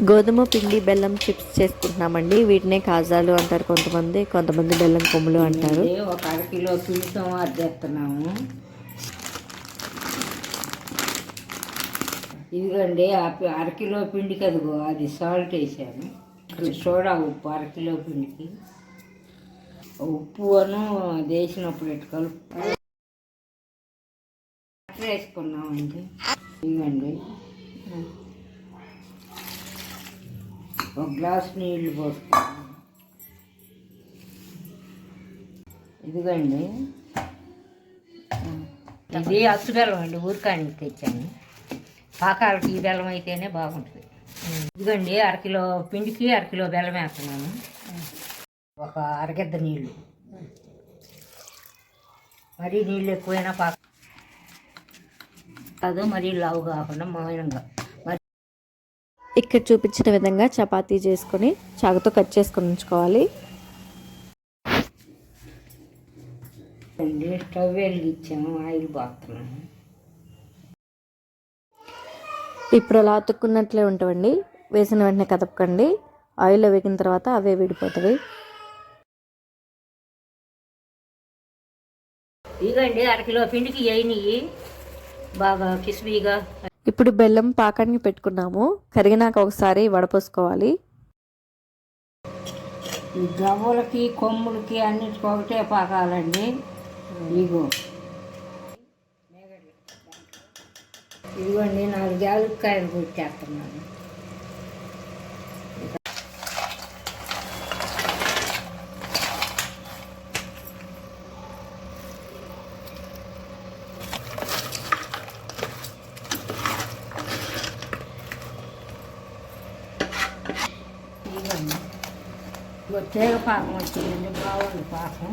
గోధుమ పిండి బెల్లం చిప్స్ చేసుకుంటున్నామండి. వీటినే కాజాలు అంటారు కొంతమంది బెల్లం కొమ్ములు అంటారు. ఒక అరకిలో పిండితో అర్దేస్తున్నాము. ఇదిగోండి అరకిలో పిండికి అదిగో అది సాల్ట్ వేసాను. సోడా ఉప్పు అరకిలో పిండికి ఉప్పు అను అది వేసినప్పుడు ఇటు కలుపు వేసుకున్నామండి. ఇవ్వండి ఒక గ్లాస్ నీళ్ళు పోసుకున్నాం. ఇదిగండి ఇది అచ్చు బెల్లం అండి, ఊరికానికి తెచ్చాను. పాకాలకి ఈ బెల్లం అయితేనే బాగుంటుంది. ఇదిగండి అరకిలో పిండికి అరకిలో బెల్లం వేస్తున్నాను. ఒక అరగెద్ద నీళ్ళు, మరీ నీళ్ళు ఎక్కువైనా పాక కాదు, మరీ లావు కాకుండా మౌనంగా. ఇక్కడ చూపించిన విధంగా చపాతీ చేసుకొని చాకుతో కట్ చేసుకొని ఉంచుకోవాలి. స్టవ్ వెలిగించాము, ఆయిల్ బాగుతున్నాము. ఇప్పుడు అలా అతుక్కున్నట్లే ఉంటామండి. వేసిన వెంటనే కదపకండి. ఆయిల్లో వేగిన తర్వాత అవే విడిపోతాయి. ఇదిగండి అరకిలో పిండికి వేయినవి బాగా కిస్బీగా. ఇప్పుడు బెల్లం పాకానికి పెట్టుకున్నాము. కరిగినాక ఒకసారి వడపోసుకోవాలి. ఈ గవ్వలకి కొమ్ములకి అన్నిటికి ఒకటే పాకాలండి. ఇదిగోండి 4 యాలక్కాయలు కొట్టేస్తున్నాను. తీగ పాకం వచ్చిందండి, బాగుంది పాకం.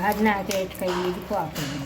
అది నాకేటికై ఇది పోతుంది.